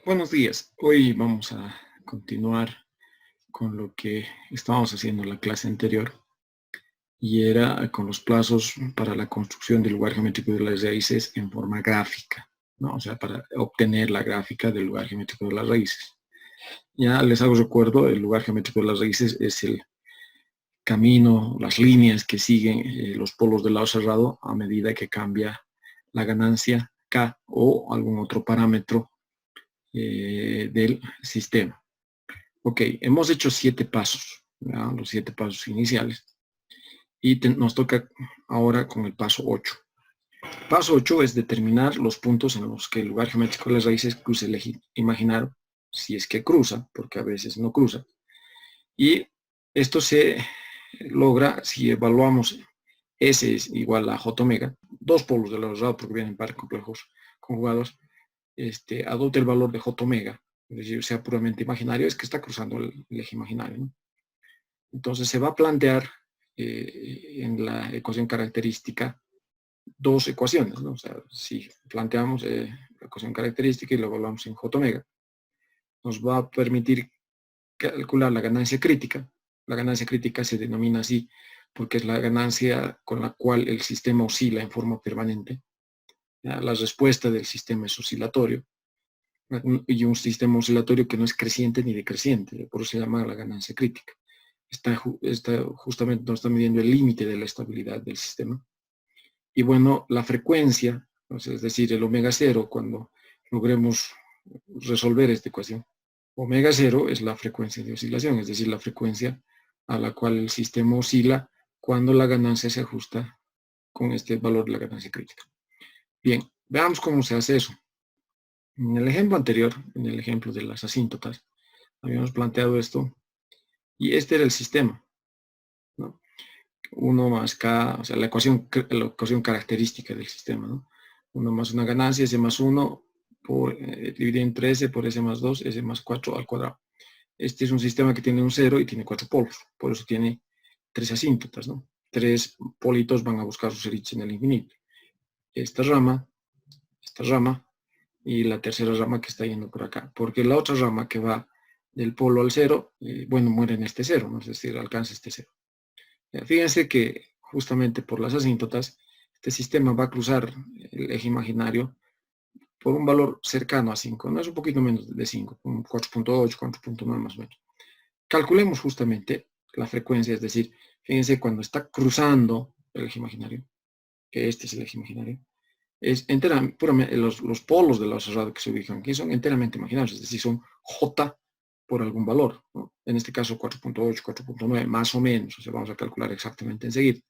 Buenos días. Hoy vamos a continuar con lo que estábamos haciendo en la clase anterior y era con los plazos para la construcción del lugar geométrico de las raíces en forma gráfica, ¿no? O sea, para obtener la gráfica del lugar geométrico de las raíces. Ya les hago recuerdo, el lugar geométrico de las raíces es el camino, las líneas que siguen los polos del lado cerrado a medida que cambia la ganancia K o algún otro parámetro del sistema. Ok, hemos hecho 7 pasos, ¿verdad? Los 7 pasos iniciales. Y nos toca ahora con el paso 8. Paso 8 es determinar los puntos en los que el lugar geométrico de las raíces cruce el eje imaginario, si es que cruza, porque a veces no cruza. Y esto se logra si evaluamos S es igual a J omega, dos polos de lado cerrado porque vienen par complejos conjugados, adopte el valor de J omega, es decir, sea puramente imaginario, es que está cruzando el eje imaginario, ¿no? Entonces se va a plantear en la ecuación característica dos ecuaciones, ¿no? O sea, si planteamos la ecuación característica y la evaluamos en J omega, nos va a permitir calcular la ganancia crítica. La ganancia crítica se denomina así porque es la ganancia con la cual el sistema oscila en forma permanente. ¿Ya? La respuesta del sistema es oscilatorio y un sistema oscilatorio que no es creciente ni decreciente, por eso se llama la ganancia crítica. Justamente nos está midiendo el límite de la estabilidad del sistema. Y bueno, la frecuencia, es decir, el omega cero, cuando logremos resolver esta ecuación, omega cero es la frecuencia de oscilación, es decir, la frecuencia a la cual el sistema oscila cuando la ganancia se ajusta con este valor de la ganancia crítica. Bien, veamos cómo se hace eso. En el ejemplo anterior, en el ejemplo de las asíntotas, habíamos planteado esto y este era el sistema, ¿no? 1 más K, o sea, la ecuación característica del sistema, ¿no? 1 más una ganancia, S más 1, dividido entre S por S más 2, S más 4 al cuadrado. Este es un sistema que tiene un 0 y tiene 4 polos, por eso tiene 3 asíntotas, ¿no? 3 politos van a buscar sus cerillas en el infinito. Esta rama y la tercera rama que está yendo por acá, porque la otra rama que va del polo al 0, bueno, muere en este 0, ¿no? Es decir, alcanza este 0. Fíjense que justamente por las asíntotas, este sistema va a cruzar el eje imaginario por un valor cercano a 5, no es un poquito menos de 5, un 4.8, 4.9 más o menos. Calculemos justamente la frecuencia, es decir, fíjense cuando está cruzando el eje imaginario, que este es el eje imaginario, es puramente, los polos del lado cerrado que se ubican aquí son enteramente imaginarios, es decir, son J por algún valor, ¿no? En este caso 4.8, 4.9, más o menos, o sea, vamos a calcular exactamente enseguida,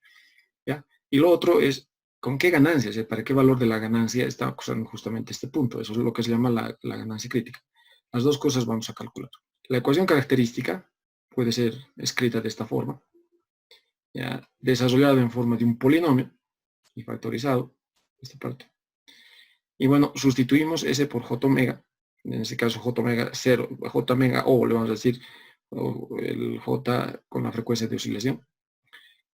¿ya? Y lo otro es, ¿con qué ganancia? O sea, ¿para qué valor de la ganancia está acusando justamente este punto? Eso es lo que se llama la ganancia crítica. Las dos cosas vamos a calcular. La ecuación característica puede ser escrita de esta forma, ¿ya? Desarrollada en forma de un polinomio y factorizado, esta parte. Y bueno, sustituimos S por J omega, en este caso J omega 0, J omega O, le vamos a decir, el J con la frecuencia de oscilación.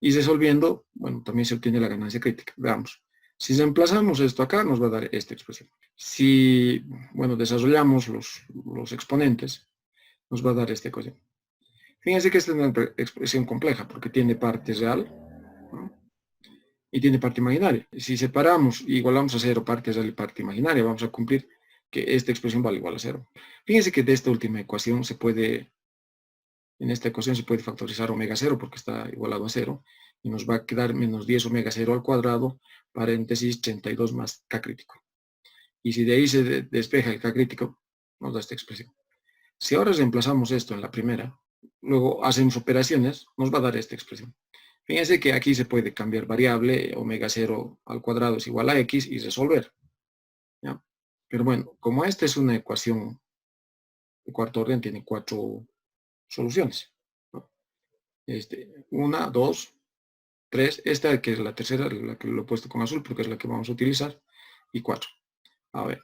Y resolviendo, bueno, también se obtiene la ganancia crítica. Veamos. Si reemplazamos esto acá, nos va a dar esta expresión. Si, bueno, desarrollamos los exponentes, nos va a dar esta ecuación. Fíjense que esta es una expresión compleja, porque tiene parte real, ¿no? Y tiene parte imaginaria. Si separamos y igualamos a 0 parte real y parte imaginaria, vamos a cumplir que esta expresión vale igual a 0. Fíjense que de esta última ecuación en esta ecuación se puede factorizar omega 0 porque está igualado a 0 y nos va a quedar menos 10 omega 0 al cuadrado, paréntesis 32 más K crítico. Y si de ahí se despeja el K crítico, nos da esta expresión. Si ahora reemplazamos esto en la primera, luego hacemos operaciones, nos va a dar esta expresión. Fíjense que aquí se puede cambiar variable, omega 0 al cuadrado es igual a x y resolver, ¿ya? Pero bueno, como esta es una ecuación de cuarto orden, tiene 4 soluciones, ¿no? 1, 2, 3, esta que es la tercera, la que lo he puesto con azul porque es la que vamos a utilizar, y 4. A ver,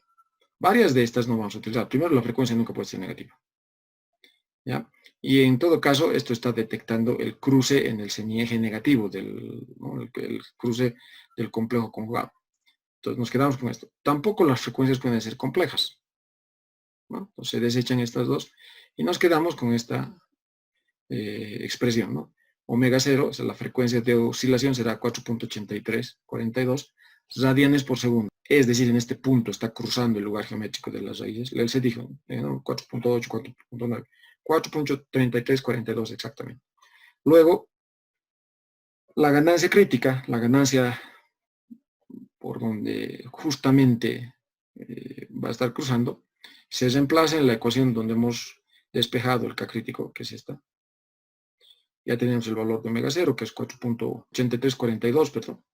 varias de estas no vamos a utilizar. Primero, la frecuencia nunca puede ser negativa, ¿ya? Y en todo caso, esto está detectando el cruce en el semieje negativo, ¿no? el cruce del complejo conjugado. Entonces nos quedamos con esto. Tampoco las frecuencias pueden ser complejas, ¿no? Entonces se desechan estas dos y nos quedamos con esta expresión, ¿no? Omega 0, o sea, la frecuencia de oscilación será 4.8342 radianes por segundo. Es decir, en este punto está cruzando el lugar geométrico de las raíces. Él se dijo, ¿no? 4.8, 4.9, 4.3342 exactamente. Luego, la ganancia crítica, la ganancia por donde justamente va a estar cruzando, se reemplaza en la ecuación donde hemos despejado el K crítico, que es esta. Ya tenemos el valor de omega 0, que es 4.8342, perdón.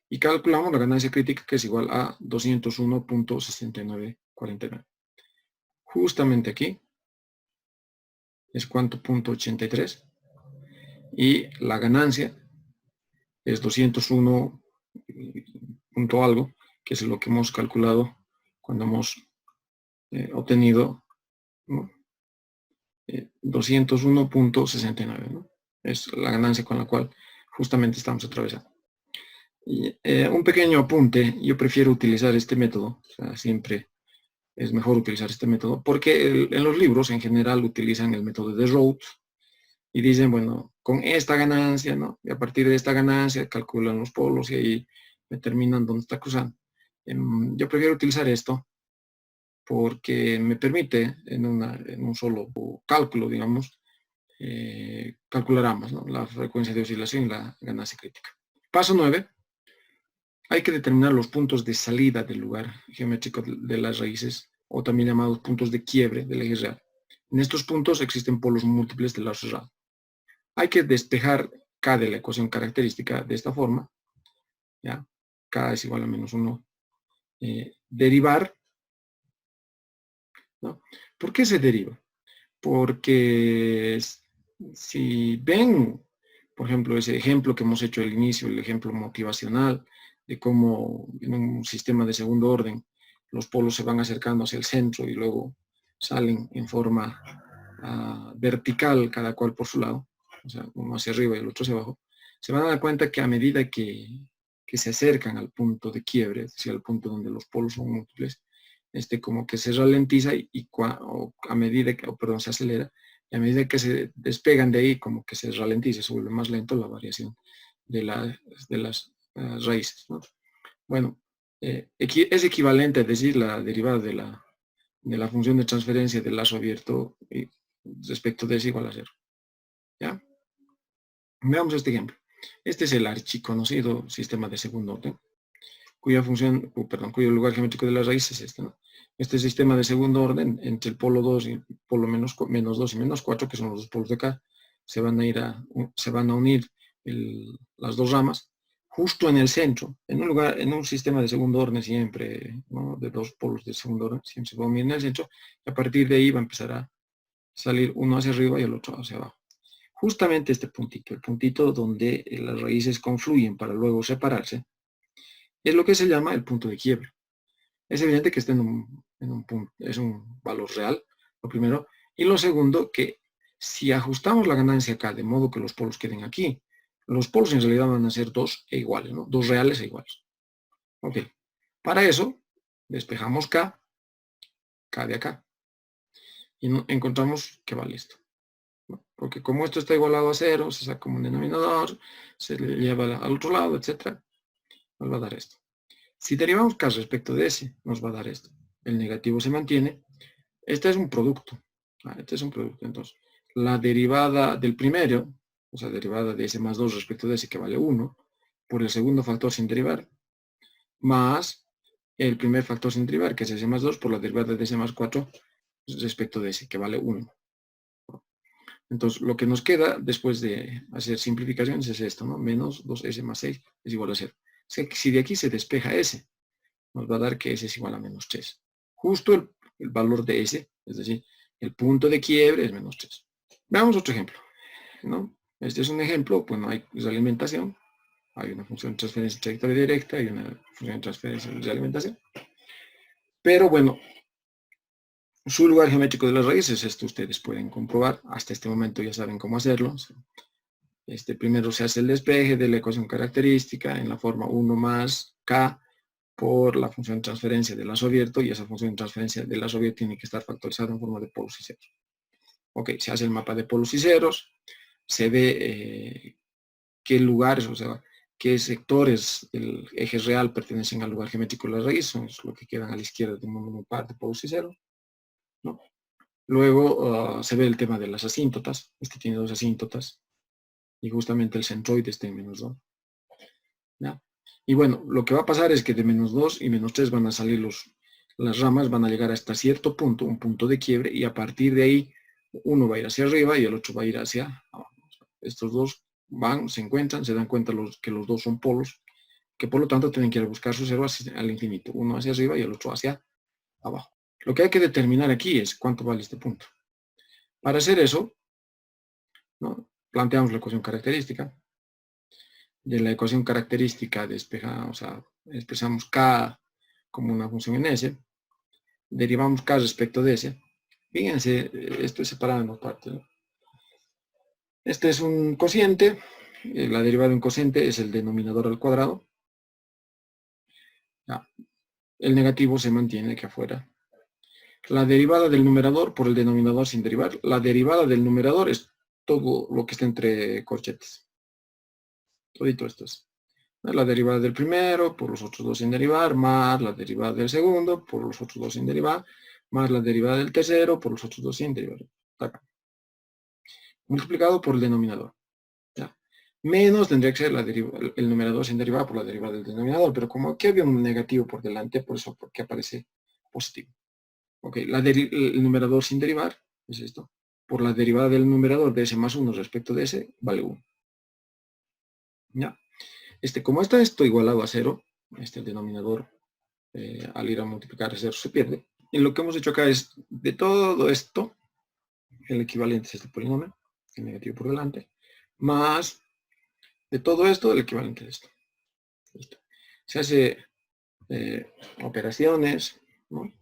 Y calculamos la ganancia crítica, que es igual a 201.6949. Justamente aquí es cuánto, 0.83. Y la ganancia es 201 punto algo, que es lo que hemos calculado cuando hemos obtenido, ¿no? 201.69, ¿no? Es la ganancia con la cual justamente estamos atravesando. Y, un pequeño apunte, yo prefiero utilizar este método, o sea, siempre es mejor utilizar este método, porque en los libros en general utilizan el método de Rhodes y dicen, bueno, con esta ganancia, ¿no? Y a partir de esta ganancia calculan los polos y ahí determinan dónde está cruzando. Yo prefiero utilizar esto porque me permite en un solo cálculo, digamos, calcular ambas, ¿no? La frecuencia de oscilación y la ganancia crítica. Paso 9. Hay que determinar los puntos de salida del lugar geométrico de las raíces, o también llamados puntos de quiebre del eje real. En estos puntos existen polos múltiples del lado cerrado. Hay que despejar K de la ecuación característica de esta forma, ¿ya? K es igual a menos 1. Derivar, ¿no? ¿Por qué se deriva? Porque si ven, por ejemplo, ese ejemplo que hemos hecho al inicio, el ejemplo motivacional, de cómo en un sistema de segundo orden los polos se van acercando hacia el centro y luego salen en forma vertical, cada cual por su lado, o sea, uno hacia arriba y el otro hacia abajo, se van a dar cuenta que a medida que se acercan al punto de quiebre, es decir, al punto donde los polos son múltiples, como que se ralentiza o a medida que, perdón, se acelera, y a medida que se despegan de ahí, como que se ralentiza, se vuelve más lento la variación de las raíces, ¿no? Bueno, es equivalente a decir la derivada de la función de transferencia del lazo abierto respecto de s igual a 0. ¿Ya? Veamos este ejemplo. Este es el archiconocido sistema de segundo orden, cuyo lugar geométrico de las raíces es este, ¿no? Este sistema de segundo orden, entre el polo 2 y el polo menos 2 y menos 4, que son los dos polos de acá, se van a unir las dos ramas, justo en el centro, en un sistema de segundo orden siempre, ¿no? De dos polos de segundo orden, siempre se va a unir en el centro, y a partir de ahí va a empezar a salir uno hacia arriba y el otro hacia abajo. Justamente este puntito, el puntito donde las raíces confluyen para luego separarse, es lo que se llama el punto de quiebre. Es evidente que está en un punto, es un valor real, lo primero. Y lo segundo, que si ajustamos la ganancia acá de modo que los polos queden aquí, los polos en realidad van a ser dos e iguales, ¿no? Dos reales e iguales. Ok. Para eso, despejamos K de acá. Y encontramos que vale esto, ¿no? Porque como esto está igualado a 0, se saca como un denominador, se le lleva al otro lado, etc. Nos va a dar esto. Si derivamos K respecto de S, nos va a dar esto. El negativo se mantiene. Este es un producto. Este es un producto. Entonces, la derivada del primero, o sea, derivada de S más 2 respecto de S, que vale 1, por el segundo factor sin derivar, más el primer factor sin derivar, que es S más 2, por la derivada de S más 4 respecto de S, que vale 1. Entonces, lo que nos queda después de hacer simplificaciones es esto, ¿no? Menos 2S más 6 es igual a 0. O sea, que si de aquí se despeja S, nos va a dar que S es igual a menos 3. Justo el valor de S, es decir, el punto de quiebre es menos 3. Veamos otro ejemplo, ¿no? Este es un ejemplo, pues no hay realimentación, hay una función de transferencia trayectoria directa y una función de transferencia de realimentación. Pero bueno, su lugar geométrico de las raíces, esto ustedes pueden comprobar, hasta este momento ya saben cómo hacerlo. Primero se hace el despeje de la ecuación característica en la forma 1 más K por la función de transferencia de lazo abierto, y esa función de transferencia de lazo abierto tiene que estar factorizada en forma de polos y ceros. Ok, se hace el mapa de polos y ceros, se ve qué lugares, o sea, qué sectores del eje real pertenecen al lugar geométrico de la raíz, son lo que quedan a la izquierda de un par de polos y ceros, ¿no? Luego se ve el tema de las asíntotas. Este tiene dos asíntotas y justamente el centroide está en -2. ¿Ya? Y bueno, lo que va a pasar es que de -2 y -3 van a salir las ramas, van a llegar hasta cierto punto, un punto de quiebre, y a partir de ahí uno va a ir hacia arriba y el otro va a ir hacia abajo. Estos dos van, se encuentran, se dan cuenta que los dos son polos, que por lo tanto tienen que ir a buscar su cero al infinito, uno hacia arriba y el otro hacia abajo. Lo que hay que determinar aquí es cuánto vale este punto. Para hacer eso, ¿no? Planteamos la ecuación característica. De la ecuación característica o sea, expresamos K como una función en S, derivamos K respecto de S. Fíjense, esto es separado en dos partes, ¿no? Este es un cociente, la derivada de un cociente es el denominador al cuadrado. Ya. El negativo se mantiene aquí afuera. La derivada del numerador por el denominador sin derivar. La derivada del numerador es todo lo que está entre corchetes. Todito esto es la derivada del primero por los otros dos sin derivar, más la derivada del segundo por los otros dos sin derivar, más la derivada del tercero por los otros dos sin derivar. Acá. Multiplicado por el denominador. ¿Ya? Menos tendría que ser el numerador sin derivar por la derivada del denominador, pero como aquí había un negativo por delante, por eso porque aparece positivo. Ok, el numerador sin derivar es esto. Por la derivada del numerador de s más 1 respecto de s, vale 1. ¿Ya? Como está esto igualado a 0, el denominador al ir a multiplicar a 0 se pierde. Y lo que hemos hecho acá es, de todo esto, el equivalente es este polinomio, el negativo por delante, más de todo esto, el equivalente es esto. Listo. Se hace operaciones, ¿no?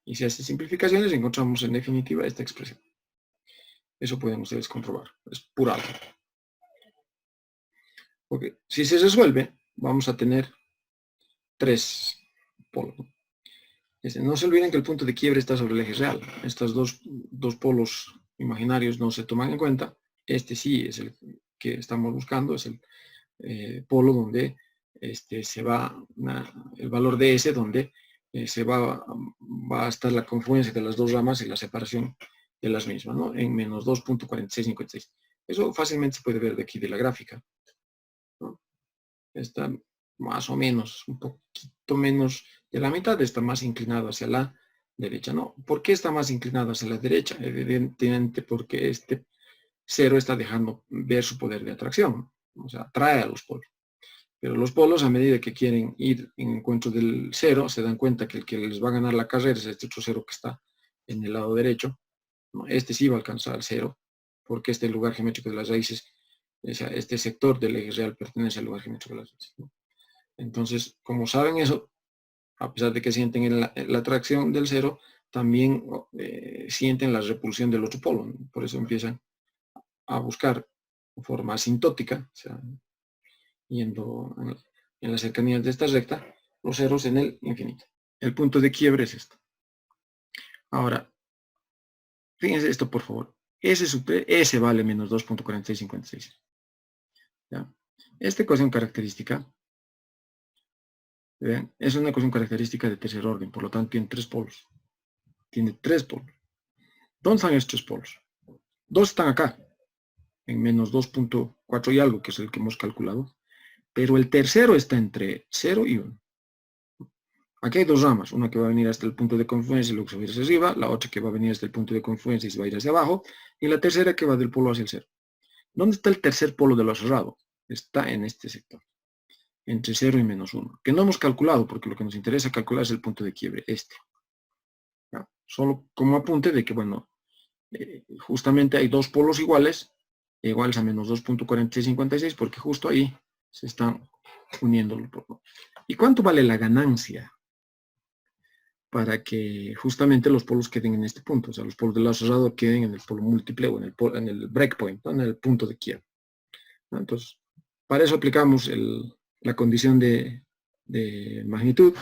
Y se hace simplificaciones y encontramos en definitiva esta expresión. Eso pueden ustedes comprobar, es pura álgebra. Okay. Si se resuelve, vamos a tener 3 polos. No se olviden que el punto de quiebre está sobre el eje real. Estos dos polos imaginarios no se toman en cuenta. Este sí es el que estamos buscando, es el polo donde se va el valor de S, donde va a estar la confluencia de las dos ramas y la separación de las mismas, ¿no? En menos 2.4656. Eso fácilmente se puede ver de aquí de la gráfica, ¿no? Está más o menos, un poquito menos de la mitad, está más inclinado hacia la derecha, ¿no? ¿Por qué está más inclinado hacia la derecha? Evidentemente porque este cero está dejando ver su poder de atracción, o sea, atrae a los polos. Pero los polos, a medida que quieren ir en encuentro del cero, se dan cuenta que el que les va a ganar la carrera es este otro cero que está en el lado derecho, ¿no? Este sí va a alcanzar al cero, porque este lugar geométrico de las raíces, o sea, este sector del eje real pertenece al lugar geométrico de las raíces, ¿no? Entonces, como saben eso, a pesar de que sienten la atracción del cero, también sienten la repulsión del otro polo, ¿no? Por eso empiezan a buscar de forma asintótica, o sea, yendo en las cercanías de esta recta, los ceros en el infinito. El punto de quiebre es esto. Ahora, fíjense esto por favor. S vale menos 2.4656. ¿Ya? Esta ecuación característica, ¿vean? Es una ecuación característica de tercer orden, por lo tanto tiene 3 polos. Tiene 3 polos. ¿Dónde están estos 3 polos? 2 están acá, en menos 2.4 y algo, que es el que hemos calculado. Pero el tercero está entre 0 y 1. Aquí hay 2 ramas, una que va a venir hasta el punto de confluencia y luego se va a ir hacia arriba, la otra que va a venir hasta el punto de confluencia y se va a ir hacia abajo, y la tercera que va del polo hacia el cero. ¿Dónde está el tercer polo de lo cerrado? Está en este sector, entre 0 y menos 1, que no hemos calculado porque lo que nos interesa calcular es el punto de quiebre, este. ¿Ya? Solo como apunte de que, bueno, justamente hay 2 polos iguales a menos 2.4656 porque justo ahí se están uniendo los polos. ¿Y cuánto vale la ganancia para que justamente los polos queden en este punto? O sea, los polos del lado cerrado queden en el polo múltiple o en el breakpoint, ¿no? En el punto de quiebre, ¿no? Entonces, para eso aplicamos la condición de de magnitud,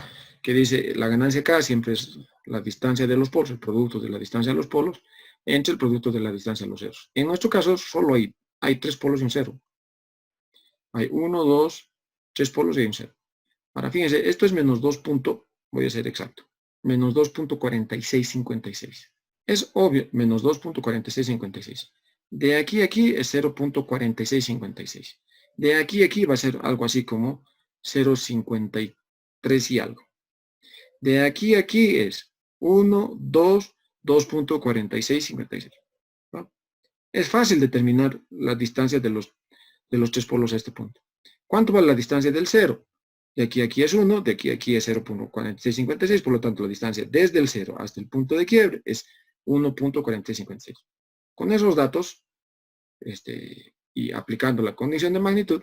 que dice la ganancia acá siempre es la distancia de los polos, el producto de la distancia de los polos, entre el producto de la distancia de los ceros. En nuestro caso solo hay 3 polos y un cero. Hay 1, 2, 3 polos y un cero. Ahora fíjense, esto es menos 2 voy a ser exacto, menos 2.4656. Es obvio, menos 2.4656. De aquí a aquí es 0.4656. De aquí a aquí va a ser algo así como 0.53 y algo. De aquí a aquí es 1, 2, 2.4656. ¿Va? Es fácil determinar la distancia de los 3 polos a este punto. ¿Cuánto vale la distancia del 0? De aquí a aquí es 1, de aquí a aquí es 0.4656, por lo tanto la distancia desde el 0 hasta el punto de quiebre es 1.4656. Con esos datos, y aplicando la condición de magnitud,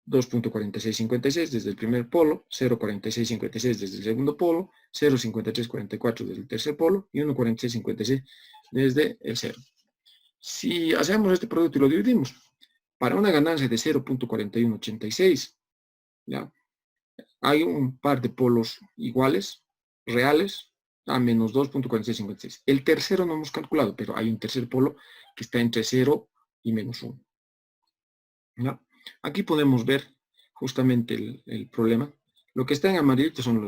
2.4656 desde el primer polo, 0.4656 desde el segundo polo, 0.5344 desde el tercer polo y 1.4656 desde el 0. Si hacemos este producto y lo dividimos, para una ganancia de 0.4186, ¿ya? Hay un par de polos iguales, reales, a menos 2.4656. El tercero no hemos calculado, pero hay un tercer polo que está entre 0 y menos 1. ¿Ya? Aquí podemos ver justamente el problema. Lo que está en amarillo son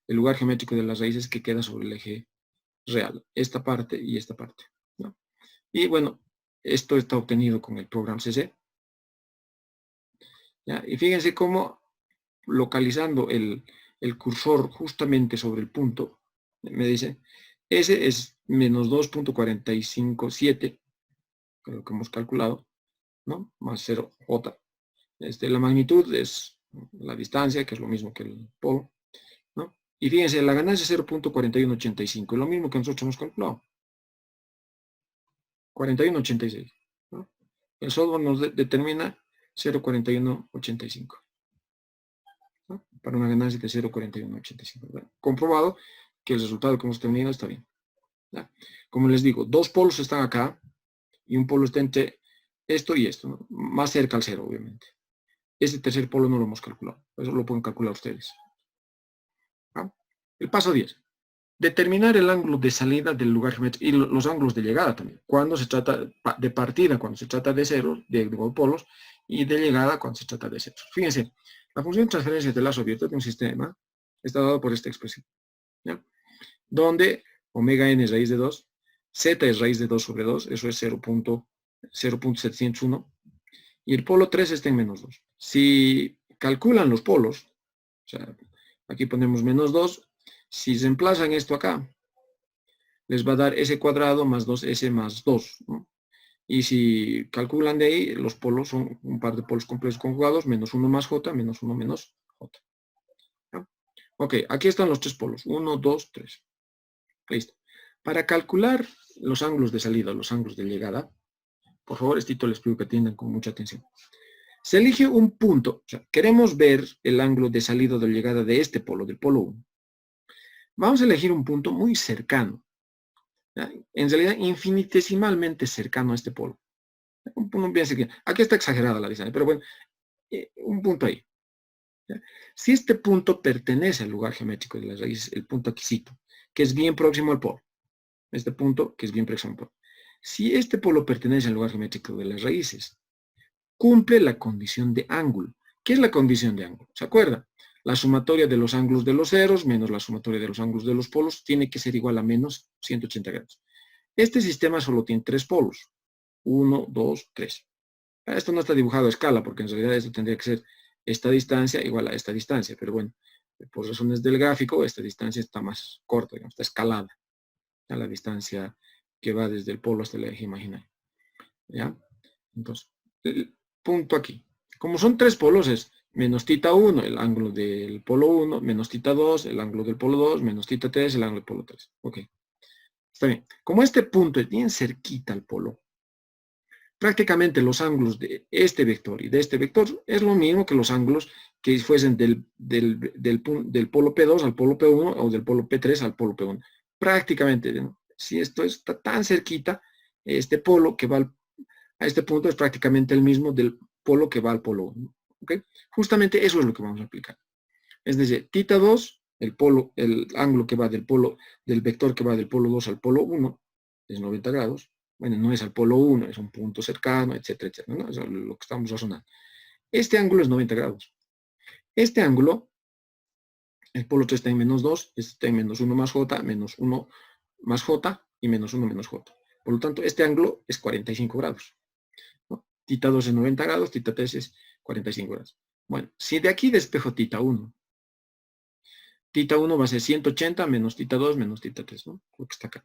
el lugar geométrico de las raíces que queda sobre el eje real. Esta parte y esta parte. ¿No? Y bueno, esto está obtenido con el programa CC. ¿Ya? Y fíjense cómo localizando el cursor justamente sobre el punto, me dice, ese es menos 2.457, lo que hemos calculado, ¿no? Más 0J. La magnitud es la distancia, que es lo mismo que el polo, ¿no? Y fíjense, la ganancia es 0.4185, lo mismo que nosotros hemos calculado. 4186, ¿no? El software nos determina 0.4185. ¿no? Para una ganancia de 0.4185. Comprobado que el resultado que hemos tenido está bien. ¿ya? Como les digo, 2 polos están acá y un polo está entre esto y esto, ¿no? Más cerca al 0, obviamente. Este tercer polo no lo hemos calculado, eso lo pueden calcular ustedes. ¿no? El paso 10. Determinar el ángulo de salida del lugar geométrico y los ángulos de llegada también. Cuando se trata de partida, cuando se trata de cero, de polos, y de llegada cuando se trata de ceros. Fíjense, la función de transferencia de lazo abierto de un sistema está dado por esta expresión. ¿ya? Donde omega n es raíz de 2, z es raíz de 2 sobre 2, eso es 0.701, y el polo 3 está en menos 2. Si calculan los polos, o sea, aquí ponemos menos 2, si reemplazan esto acá, les va a dar s cuadrado más 2s más 2. ¿no? Y si calculan de ahí, los polos son un par de polos complejos conjugados, menos 1 más j, menos 1 menos j. ¿no? Ok, aquí están los 3 polos, 1, 2, 3. Listo. Para calcular los ángulos de salida, los ángulos de llegada, por favor, esto les pido que atiendan con mucha atención. Se elige un punto, o sea, queremos ver el ángulo de salida o de llegada de este polo, del polo 1. Vamos a elegir un punto muy cercano, ¿ya? En realidad infinitesimalmente cercano a este polo. Un punto bien cercano. Aquí está exagerada la distancia, pero bueno, un punto ahí. ¿ya? Si este punto pertenece al lugar geométrico de las raíces, el punto aquisito, que es bien próximo al polo, este punto que es bien próximo al polo. Si este polo pertenece al lugar geométrico de las raíces, cumple la condición de ángulo. ¿Qué es la condición de ángulo? ¿Se acuerda? La sumatoria de los ángulos de los ceros menos la sumatoria de los ángulos de los polos tiene que ser igual a menos 180 grados. Este sistema solo tiene 3 polos. 1, 2, 3. Esto no está dibujado a escala porque en realidad esto tendría que ser esta distancia igual a esta distancia. Pero bueno, por razones del gráfico, esta distancia está más corta, digamos, está escalada. A la distancia que va desde el polo hasta el eje imaginario. ¿Ya? Entonces, el punto aquí. Como son 3 polos, es menos θ 1, el ángulo del polo 1, menos θ 2, el ángulo del polo 2, menos θ 3, el ángulo del polo 3. Ok. Está bien. Como este punto es bien cerquita al polo, prácticamente los ángulos de este vector y de este vector es lo mismo que los ángulos que fuesen del polo P2 al polo P1 o del polo P3 al polo P1. Prácticamente, ¿no? Si esto está tan cerquita, este polo que va a este punto es prácticamente el mismo del polo que va al polo 1. ¿Ok? Justamente eso es lo que vamos a aplicar. Es decir, tita 2, el ángulo que va del vector que va del polo 2 al polo 1, es 90 grados. Bueno, no es al polo 1, es un punto cercano, etcétera, etcétera, ¿no? Eso es lo que estamos razonando. Este ángulo es 90 grados. Este ángulo, el polo 3 está en menos 2, este está en menos 1 más j, menos 1 más j y menos 1 menos j. Por lo tanto, este ángulo es 45 grados, ¿no? Tita 2 es 90 grados, tita 3 es 45 grados. Bueno, si de aquí despejo tita 1 va a ser 180 menos tita 2 menos tita 3, ¿no? Lo que está acá.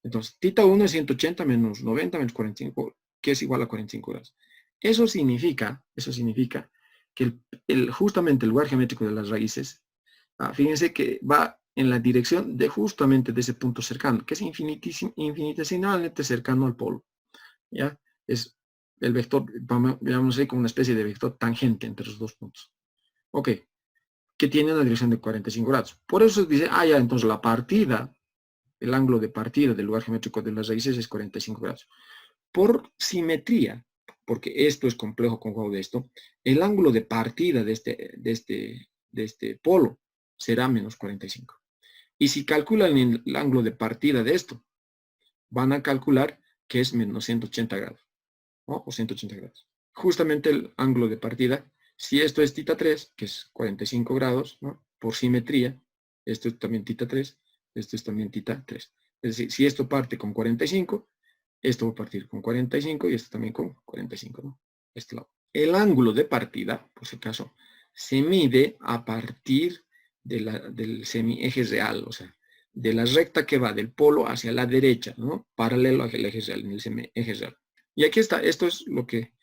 Entonces, tita 1 es 180 menos 90 menos 45, que es igual a 45 grados. Eso significa que justamente el lugar geométrico de las raíces, fíjense que va en la dirección de justamente de ese punto cercano, que es infinitesimalmente cercano al polo. ¿Ya? Es el vector, vamos a ir con una especie de vector tangente entre los dos puntos. Ok, que tiene una dirección de 45 grados. Por eso dice, ya, entonces la partida, el ángulo de partida del lugar geométrico de las raíces es 45 grados. Por simetría, porque esto es complejo conjugado de esto, el ángulo de partida de este polo será menos 45. Y si calculan el ángulo de partida de esto, van a calcular que es menos 180 grados, ¿no? O 180 grados. Justamente el ángulo de partida, si esto es tita 3, que es 45 grados, ¿no? Por simetría, esto es también tita 3, esto es también tita 3. Es decir, si esto parte con 45, esto va a partir con 45 y esto también con 45, ¿no? Este lado. El ángulo de partida, por si acaso, se mide a partir del semieje real, o sea, de la recta que va del polo hacia la derecha, ¿no? Paralelo al eje real, en el semieje real. Y aquí está, esto es lo que,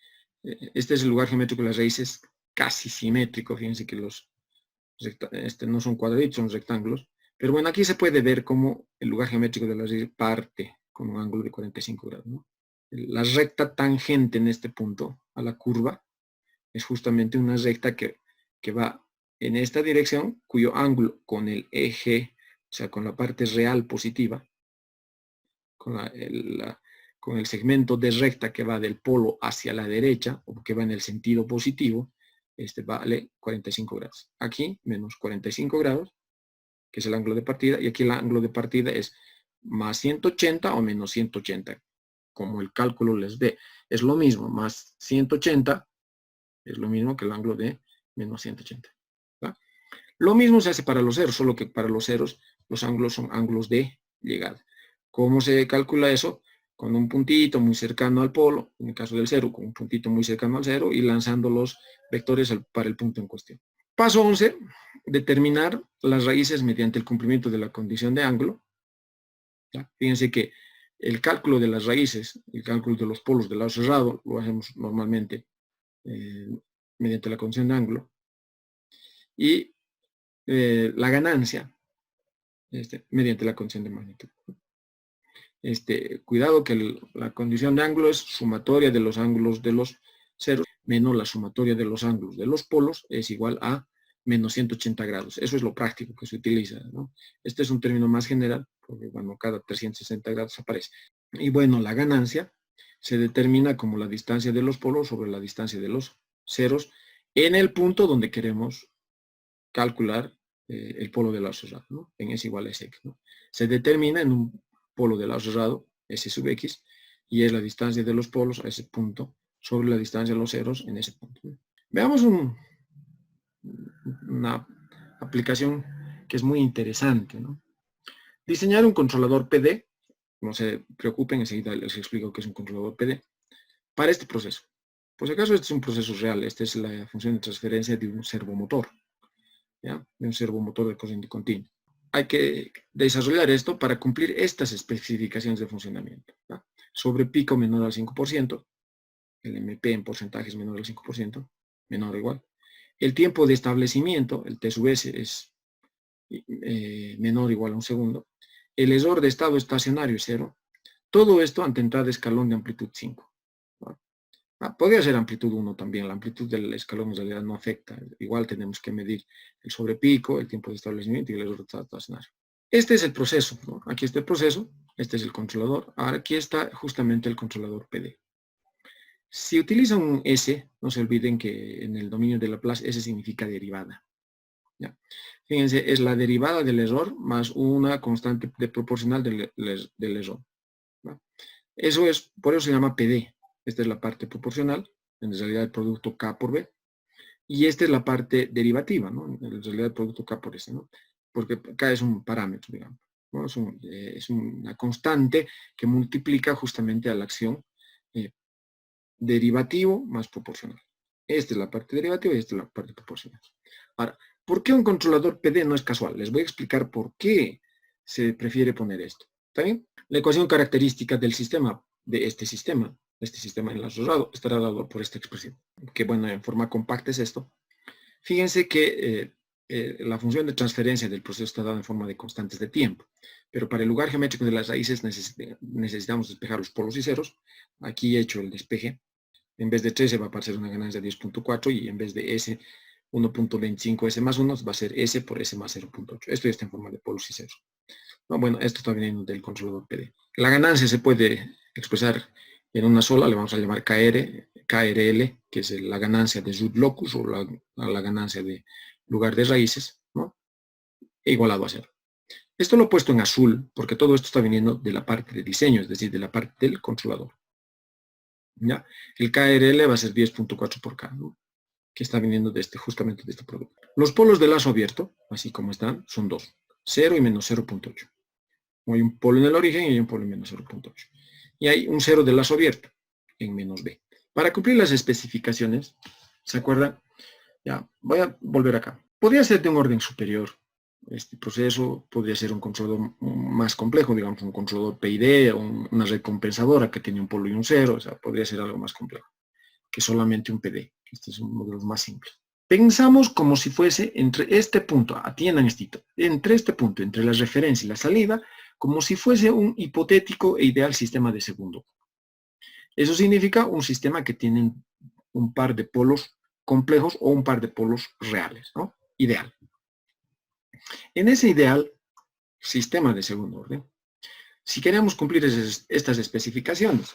este es el lugar geométrico de las raíces casi simétrico, fíjense que no son cuadraditos, son rectángulos, pero bueno, aquí se puede ver cómo el lugar geométrico de las raíces parte con un ángulo de 45 grados, ¿no? La recta tangente en este punto a la curva es justamente una recta que va en esta dirección, cuyo ángulo con el eje, o sea, con la parte real positiva, con el segmento de recta que va del polo hacia la derecha, o que va en el sentido positivo, vale 45 grados. Aquí, menos 45 grados, que es el ángulo de partida, y aquí el ángulo de partida es más 180 o menos 180, como el cálculo les dé. Es lo mismo, más 180 es lo mismo que el ángulo de menos 180. ¿Va? Lo mismo se hace para los ceros, solo que para los ceros los ángulos son ángulos de llegada. ¿Cómo se calcula eso? Con un puntito muy cercano al polo, en el caso del cero, con un puntito muy cercano al cero y lanzando los vectores para el punto en cuestión. Paso 11, determinar las raíces mediante el cumplimiento de la condición de ángulo. ¿Ya? Fíjense que el cálculo de las raíces, el cálculo de los polos del lado cerrado, lo hacemos normalmente mediante la condición de ángulo. Y la ganancia mediante la condición de magnitud. Cuidado que la condición de ángulo es sumatoria de los ángulos de los ceros menos la sumatoria de los ángulos de los polos es igual a menos 180 grados. Eso es lo práctico que se utiliza, ¿no? Este es un término más general, porque bueno, cada 360 grados aparece. Y bueno, la ganancia se determina como la distancia de los polos sobre la distancia de los ceros en el punto donde queremos calcular el polo del lado cerrado, ¿no? En S igual a Sx, ¿no? Se determina en un polo del lado cerrado, S sub X, y es la distancia de los polos a ese punto sobre la distancia de los ceros en ese punto, ¿no? Veamos una aplicación que es muy interesante, ¿no? Diseñar un controlador PD, no se preocupen, enseguida les explico qué es un controlador PD, para este proceso. Por si acaso este es un proceso real, esta es la función de transferencia de un servomotor, ¿ya? De un servomotor de corriente continua. Hay que desarrollar esto para cumplir estas especificaciones de funcionamiento, ¿ya? Sobre pico menor al 5%, el MP en porcentajes menor al 5%, menor o igual. El tiempo de establecimiento, el T sub S, es menor o igual a un segundo. El error de estado estacionario es 0. Todo esto ante entrada de escalón de amplitud 5. Podría ser amplitud 1 también, la amplitud del escalón en realidad no afecta. Igual tenemos que medir el sobrepico, el tiempo de establecimiento y el error de estado estacionario. Este es el proceso, ¿no? Aquí está el proceso, este es el controlador. Ahora aquí está justamente el controlador PD. Si utilizan un S, no se olviden que en el dominio de Laplace S significa derivada. ¿Ya? Fíjense, es la derivada del error más una constante proporcional del error. ¿Va? Eso es, por eso se llama PD. Esta es la parte proporcional, en realidad el producto K por B. Y esta es la parte derivativa, ¿no? En realidad el producto K por S, ¿no? Porque K es un parámetro, digamos, ¿no? Es una constante que multiplica justamente a la acción derivativo más proporcional. Esta es la parte derivativa y esta es la parte proporcional. Ahora, ¿por qué un controlador PD no es casual? Les voy a explicar por qué se prefiere poner esto. ¿Está bien? La ecuación característica del sistema, de este sistema enlazado, estará dado por esta expresión. Que bueno, en forma compacta es esto. Fíjense que la función de transferencia del proceso está dada en forma de constantes de tiempo. Pero para el lugar geométrico de las raíces necesitamos despejar los polos y ceros. Aquí he hecho el despeje. En vez de 13 va a aparecer una ganancia de 10.4 y en vez de S 1.25 S más 1 va a ser S por S más 0.8. Esto ya está en forma de polos y ceros. No, bueno, esto está viniendo del controlador PD. La ganancia se puede expresar en una sola, le vamos a llamar KRL, que es la ganancia de root locus o la ganancia de lugar de raíces, ¿no? Igualado a 0. Esto lo he puesto en azul porque todo esto está viniendo de la parte de diseño, es decir, de la parte del controlador. ¿Ya? El KRL va a ser 10.4 por K, ¿no? Que está viniendo justamente de este producto. Los polos de lazo abierto, así como están, son dos, 0 y menos 0.8. Hay un polo en el origen y hay un polo en menos 0.8. Y hay un 0 de lazo abierto en menos B. Para cumplir las especificaciones, ¿se acuerdan? Ya, voy a volver acá. Podría ser de un orden superior. Este proceso podría ser un controlador más complejo, digamos un controlador PID o una red compensadora que tiene un polo y un 0, o sea, podría ser algo más complejo que solamente un PD. Este es uno de los más simples. Pensamos como si fuese entre este punto, atiendan esto, entre este punto, entre la referencia y la salida, como si fuese un hipotético e ideal sistema de segundo. Eso significa un sistema que tiene un par de polos complejos o un par de polos reales, ¿no? Ideal. En ese ideal sistema de segundo orden, si queremos cumplir estas especificaciones,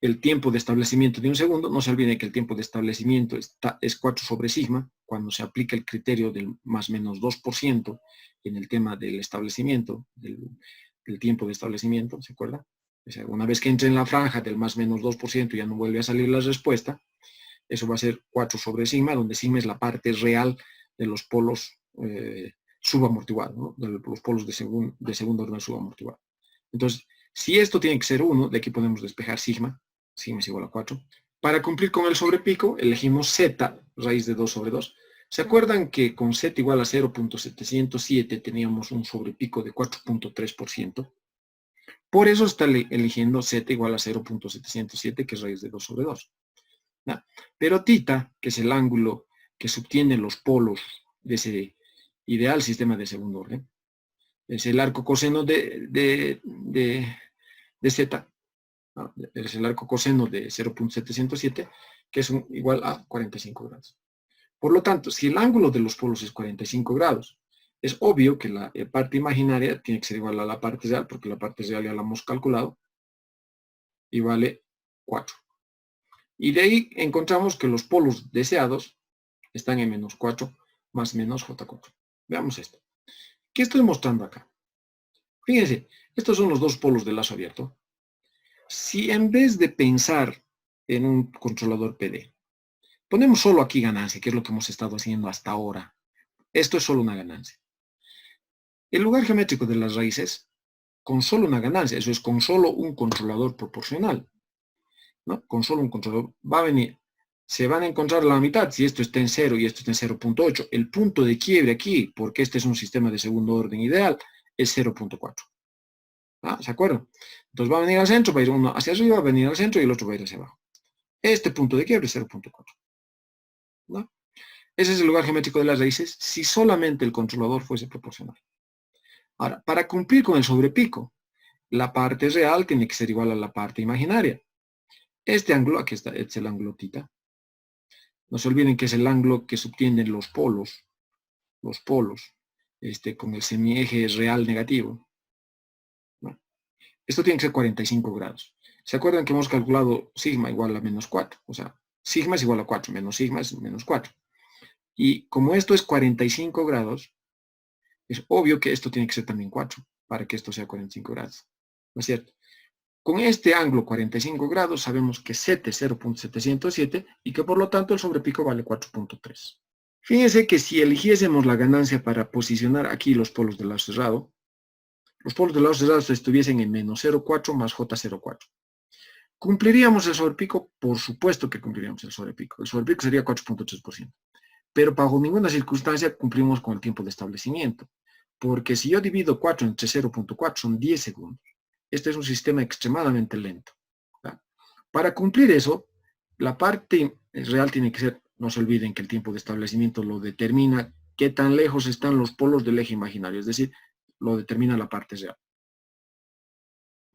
el tiempo de establecimiento de un segundo, no se olviden que el tiempo de establecimiento es 4 sobre sigma, cuando se aplica el criterio del más menos 2% en el tema del establecimiento, del tiempo de establecimiento, ¿se acuerdan? O sea, una vez que entre en la franja del más menos 2% ya no vuelve a salir la respuesta, eso va a ser 4 sobre sigma, donde sigma es la parte real de los polos subamortiguados, ¿no? De los polos de segundo orden subamortiguado. Entonces, si esto tiene que ser 1, de aquí podemos despejar sigma es igual a 4. Para cumplir con el sobrepico, elegimos z, raíz de 2 sobre 2. ¿Se acuerdan que con z igual a 0.707 teníamos un sobrepico de 4.3%? Por eso está eligiendo z igual a 0.707, que es raíz de 2 sobre 2. ¿Ya? Pero θ, que es el ángulo que subtiene los polos de ese ideal sistema de segundo orden, es el arco coseno de z, ¿no? Es el arco coseno de 0.707, que es igual a 45 grados. Por lo tanto, si el ángulo de los polos es 45 grados, es obvio que la parte imaginaria tiene que ser igual a la parte real, porque la parte real ya la hemos calculado, y vale 4. Y de ahí encontramos que los polos deseados están en menos 4 más menos J4. Veamos esto. ¿Qué estoy mostrando acá? Fíjense, estos son los dos polos de lazo abierto. Si en vez de pensar en un controlador PD, ponemos solo aquí ganancia, que es lo que hemos estado haciendo hasta ahora. Esto es solo una ganancia. El lugar geométrico de las raíces, con solo una ganancia, eso es con solo un controlador proporcional, ¿no? Con solo un controlador, va a venir, se van a encontrar la mitad, si esto está en 0 y esto está en 0.8, el punto de quiebre aquí, porque este es un sistema de segundo orden ideal, es 0.4. ¿Ah? ¿Se acuerdan? Entonces va a venir al centro, va a ir uno hacia arriba, va a venir al centro y el otro va a ir hacia abajo. Este punto de quiebre es 0.4. ¿No? Ese es el lugar geométrico de las raíces si solamente el controlador fuese proporcional. Ahora, para cumplir con el sobrepico, la parte real tiene que ser igual a la parte imaginaria. Este ángulo, aquí está, este es el ángulo θ. No se olviden que es el ángulo que subtienden los polos, con el semieje real negativo, ¿no? esto tiene que ser 45 grados. ¿Se acuerdan que hemos calculado sigma igual a menos 4? O sea, sigma es igual a 4, menos sigma es menos 4. Y como esto es 45 grados, es obvio que esto tiene que ser también 4, para que esto sea 45 grados. ¿No es cierto? Con este ángulo 45 grados sabemos que Z es 0.707 y que por lo tanto el sobrepico vale 4.3. Fíjense que si eligiésemos la ganancia para posicionar aquí los polos del lado cerrado, los polos del lado cerrado estuviesen en menos 0,4 más J04. ¿Cumpliríamos el sobrepico? Por supuesto que cumpliríamos el sobrepico. El sobrepico sería 4.3%. Pero bajo ninguna circunstancia cumplimos con el tiempo de establecimiento. Porque si yo divido 4 entre 0.4 son 10 segundos. Este es un sistema extremadamente lento. ¿Verdad? Para cumplir eso, la parte real tiene que ser, no se olviden que el tiempo de establecimiento lo determina qué tan lejos están los polos del eje imaginario, es decir, lo determina la parte real.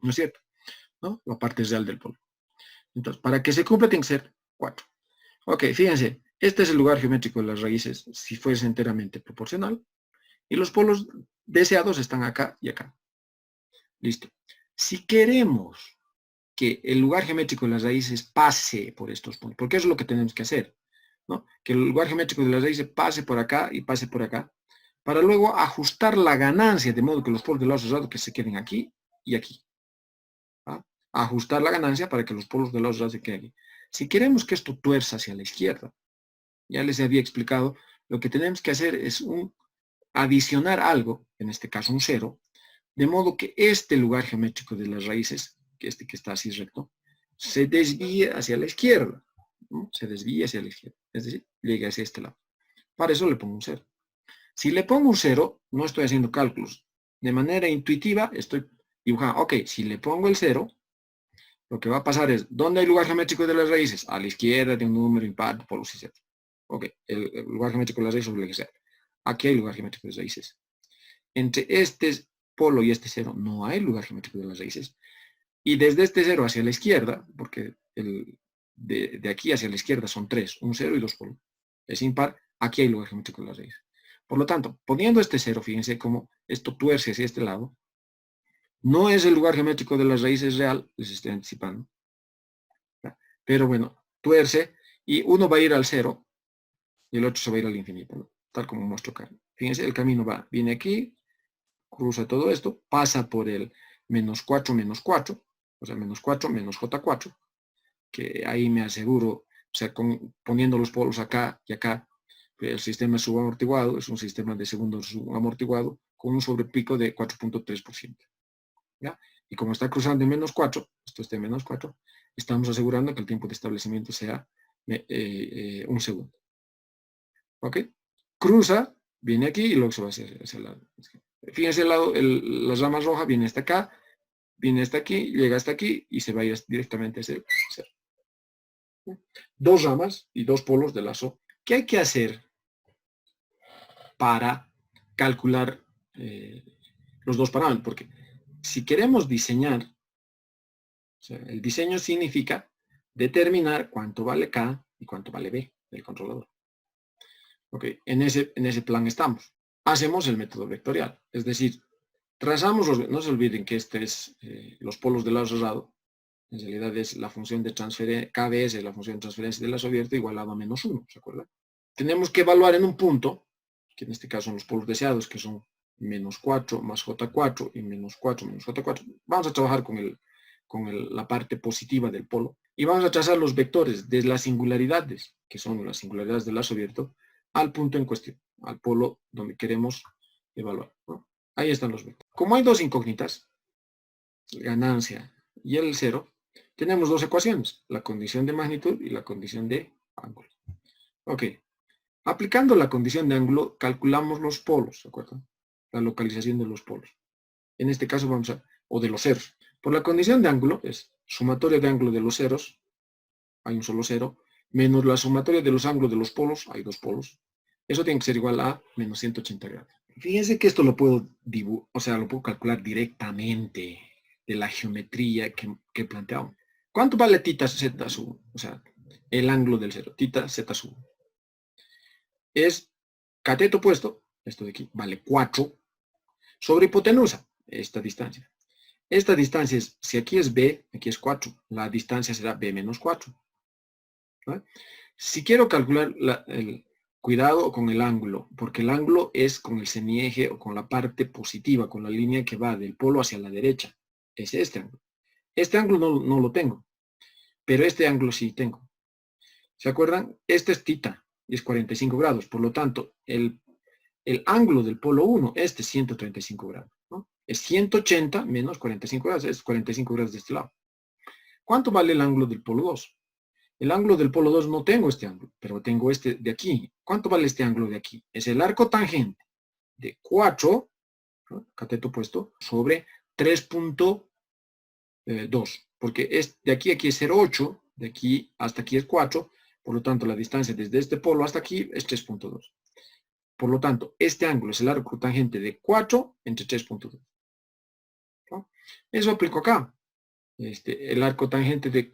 ¿No es cierto? ¿No? La parte real del polo. Entonces, para que se cumpla tiene que ser 4. Ok, fíjense, este es el lugar geométrico de las raíces si fuese enteramente proporcional. Y los polos deseados están acá y acá. Listo. Si queremos que el lugar geométrico de las raíces pase por estos puntos, porque eso es lo que tenemos que hacer, ¿no? Que el lugar geométrico de las raíces pase por acá y pase por acá, para luego ajustar la ganancia, de modo que los polos del lado cerrado que se queden aquí y aquí. ¿Va? Ajustar la ganancia para que los polos del lado cerrado se queden aquí. Si queremos que esto tuerza hacia la izquierda, ya les había explicado, lo que tenemos que hacer es adicionar algo, en este caso un 0, de modo que este lugar geométrico de las raíces, que este que está así recto, se desvíe hacia la izquierda, ¿no? Se desvíe hacia la izquierda, es decir, llegue hacia este lado. Para eso le pongo un 0. Si le pongo un 0, no estoy haciendo cálculos. De manera intuitiva estoy dibujando, ok, si le pongo el 0, lo que va a pasar es, ¿dónde hay lugar geométrico de las raíces? A la izquierda de un número impar, polos y z. Ok, el lugar geométrico de las raíces sobre el eje Z. Aquí hay lugar geométrico de las raíces. Entre este polo y este 0 no hay lugar geométrico de las raíces. Y desde este 0 hacia la izquierda, porque de aquí hacia la izquierda son 3, un 0 y 2 polos. Es impar, aquí hay lugar geométrico de las raíces. Por lo tanto, poniendo este 0, fíjense cómo esto tuerce hacia este lado. No es el lugar geométrico de las raíces real, les estoy anticipando. Pero bueno, tuerce y uno va a ir al 0 y el otro se va a ir al infinito, ¿no? Tal como muestro acá. Fíjense, el camino viene aquí, cruza todo esto, pasa por el menos 4 menos 4, o sea, menos 4 menos J4, que ahí me aseguro, o sea, poniendo los polos acá y acá, el sistema es subamortiguado, es un sistema de segundos subamortiguado con un sobrepico de 4.3%. ¿Ya? Y como está cruzando en menos 4, esto está en menos 4, estamos asegurando que el tiempo de establecimiento sea un segundo. ¿Ok? Cruza, viene aquí y luego se va hacia el lado. Fíjense, la rama roja viene hasta acá, viene hasta aquí, llega hasta aquí y se va a ir directamente hacia el 0. Dos ramas y dos polos de lazo. ¿Qué hay que hacer para calcular los dos parámetros? Porque si queremos diseñar, o sea, el diseño significa determinar cuánto vale K y cuánto vale B del controlador. Ok, en ese plan estamos. Hacemos el método vectorial, es decir, trazamos no se olviden que este es los polos del lado cerrado, en realidad es la función de transferencia, KBS es la función de transferencia del lazo abierto igualado a menos 1, ¿se acuerdan? Tenemos que evaluar en un punto, que en este caso son los polos deseados, que son menos 4 más J4 y menos 4 menos J4. Vamos a trabajar con la parte positiva del polo y vamos a trazar los vectores de las singularidades, que son las singularidades del lazo abierto, al punto en cuestión, al polo donde queremos evaluar, ¿no? Ahí están los vectores. Como hay dos incógnitas, ganancia y el 0, tenemos dos ecuaciones, la condición de magnitud y la condición de ángulo. Ok, aplicando la condición de ángulo, calculamos los polos, ¿de acuerdo? La localización de los polos. En este caso vamos a, o de los ceros. Por la condición de ángulo es sumatoria de ángulo de los ceros, hay un solo cero, menos la sumatoria de los ángulos de los polos, hay dos polos. Eso tiene que ser igual a menos 180 grados. Fíjense que esto lo puedo lo puedo calcular directamente de la geometría que planteamos. ¿Cuánto vale tita z sub? O sea, el ángulo del cero, tita z sub. Es cateto opuesto, esto de aquí, vale 4, sobre hipotenusa, esta distancia. Esta distancia, si aquí es B, aquí es 4. La distancia será B menos 4. ¿Vale? Si quiero calcular el cuidado con el ángulo, porque el ángulo es con el semieje o con la parte positiva, con la línea que va del polo hacia la derecha. Es este ángulo. Este ángulo no lo tengo, pero este ángulo sí tengo. ¿Se acuerdan? Este es θ y es 45 grados. Por lo tanto, el ángulo del polo 1, este es 135 grados. ¿No? Es 180 menos 45 grados, es 45 grados de este lado. ¿Cuánto vale el ángulo del polo 2? El ángulo del polo 2 no tengo este ángulo, pero tengo este de aquí. ¿Cuánto vale este ángulo de aquí? Es el arco tangente de 4, ¿no? Cateto opuesto, sobre 3.2, porque de aquí a aquí es 0,8, de aquí hasta aquí es 4, por lo tanto la distancia desde este polo hasta aquí es 3.2. Por lo tanto, este ángulo es el arco tangente de 4 entre 3.2. ¿No? Eso aplico acá. El arco tangente de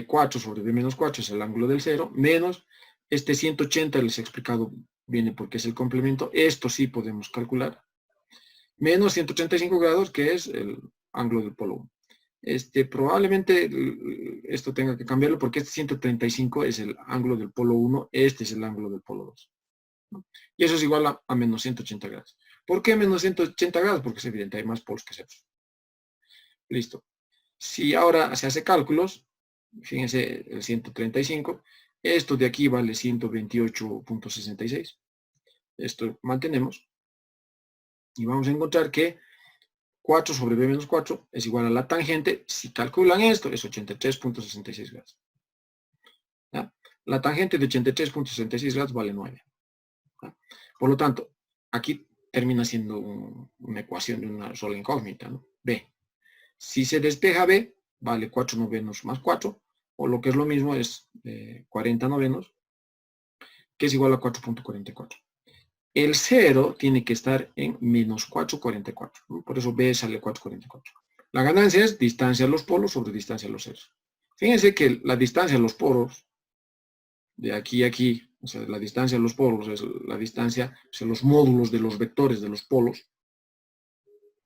4 sobre b menos 4 es el ángulo del 0, menos este 180, les he explicado, viene porque es el complemento. Esto sí podemos calcular. Menos 185 grados, que es el ángulo del polo 1. Probablemente esto tenga que cambiarlo porque este 135 es el ángulo del polo 1, este es el ángulo del polo 2. ¿No? Y eso es igual a menos 180 grados. ¿Por qué menos 180 grados? Porque es evidente, hay más polos que ceros. Listo. Si ahora se hace cálculos, fíjense el 135, esto de aquí vale 128.66. Esto mantenemos. Y vamos a encontrar que 4 sobre b menos 4 es igual a la tangente. Si calculan esto, es 83.66 grados. ¿Ya? La tangente de 83.66 grados vale 9. ¿Ya? Por lo tanto, aquí termina siendo una ecuación de una sola incógnita, ¿no? B. Si se despeja B, vale 4 novenos más 4, o lo que es lo mismo es 40 novenos, que es igual a 4.44. El 0 tiene que estar en menos 4.44, ¿no? Por eso B sale 4.44. La ganancia es distancia a los polos sobre distancia a los ceros. Fíjense que la distancia a los polos, de aquí a aquí, o sea, la distancia a los polos es la distancia, o sea, los módulos de los vectores de los polos,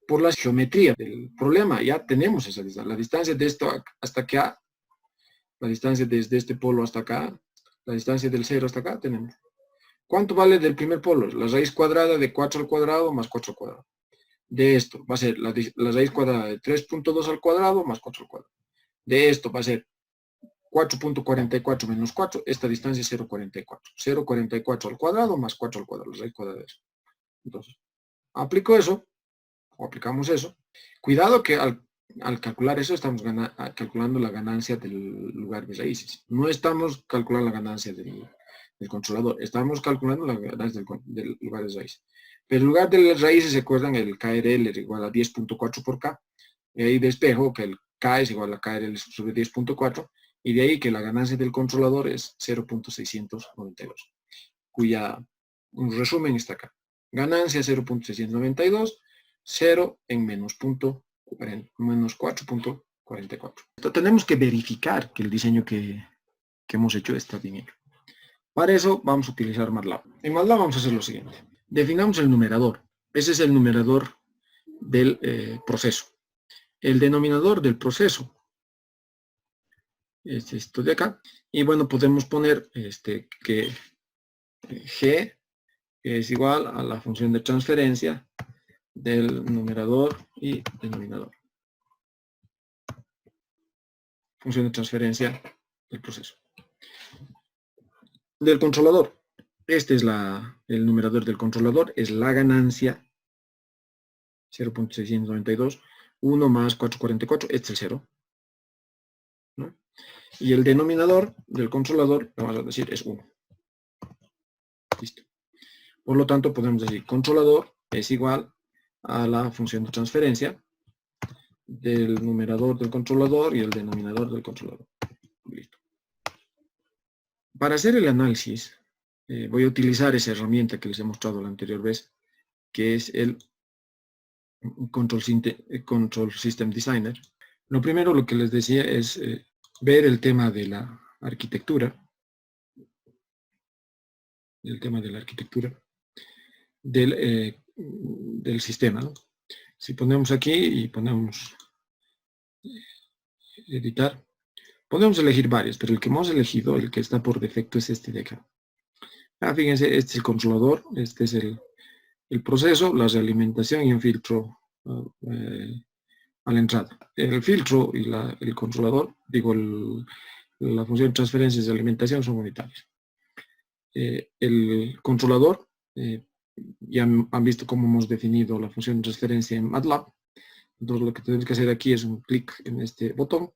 por la geometría del problema, ya tenemos esa distancia. La distancia de esto hasta acá, la distancia desde este polo hasta acá, la distancia del 0 hasta acá, tenemos. ¿Cuánto vale del primer polo? La raíz cuadrada de 4 al cuadrado más 4 al cuadrado. De esto va a ser la raíz cuadrada de 3.2 al cuadrado más 4 al cuadrado. De esto va a ser 4.44 menos 4, esta distancia es 0.44. 0.44 al cuadrado más 4 al cuadrado, la raíz cuadrada de eso. Entonces, aplico eso, o aplicamos eso. Cuidado que al calcular eso estamos calculando la ganancia del lugar de raíces. No estamos calculando la ganancia del controlador, estamos calculando la ganancia del lugar de raíces. Pero el lugar de las raíces, ¿se acuerdan? El KRL es igual a 10.4 por K. Y ahí despejo que el K es igual a KRL sobre 10.4. Y de ahí que la ganancia del controlador es 0.692, cuya un resumen está acá. Ganancia 0.692, 0 en menos 4.44. Tenemos que verificar que el diseño que hemos hecho está bien hecho. Para eso vamos a utilizar MATLAB. En MATLAB vamos a hacer lo siguiente. Definamos el numerador. Ese es el numerador del proceso. El denominador del proceso es esto de acá. Y bueno, podemos poner que G es igual a la función de transferencia del numerador y denominador. Función de transferencia del proceso. Del controlador. Este es el numerador del controlador, es la ganancia 0.692, 1 más 444, este es el 0. ¿No? Y el denominador del controlador, vamos a decir, es 1. Listo. Por lo tanto, podemos decir controlador es igual a la función de transferencia del numerador del controlador y el denominador del controlador. Listo. Para hacer el análisis, voy a utilizar esa herramienta que les he mostrado la anterior vez, que es el Control System Designer. Lo primero, lo que les decía, es ver el tema de la arquitectura. Del sistema, ¿no? Si ponemos aquí y ponemos editar. Podemos elegir varios, pero el que hemos elegido, el que está por defecto, es este de acá. Fíjense, este es el controlador, este es el proceso, la realimentación y un filtro a la entrada. El filtro y el controlador, digo, la función de transferencias de alimentación son unitarios. El controlador, ya han visto cómo hemos definido la función de transferencia en MATLAB. Entonces lo que tenemos que hacer aquí es un clic en este botón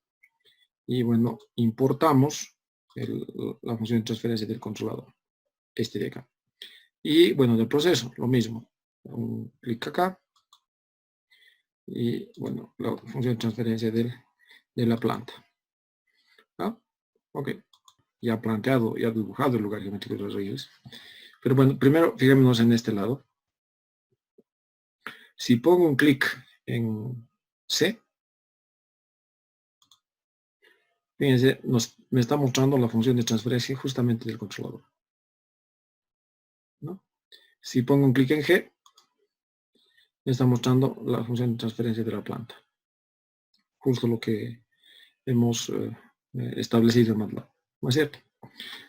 y bueno, importamos la función de transferencia del controlador, este de acá. Y bueno, del proceso, lo mismo. Un clic acá y bueno, la función de transferencia de la planta. ¿Ah? Ok, ya planteado, ya dibujado el lugar geométrico de las raíces. Pero bueno, primero fijémonos en este lado. Si pongo un clic en C, fíjense, me está mostrando la función de transferencia justamente del controlador, ¿no? Si pongo un clic en G, me está mostrando la función de transferencia de la planta. Justo lo que hemos establecido en MATLAB, ¿no es cierto?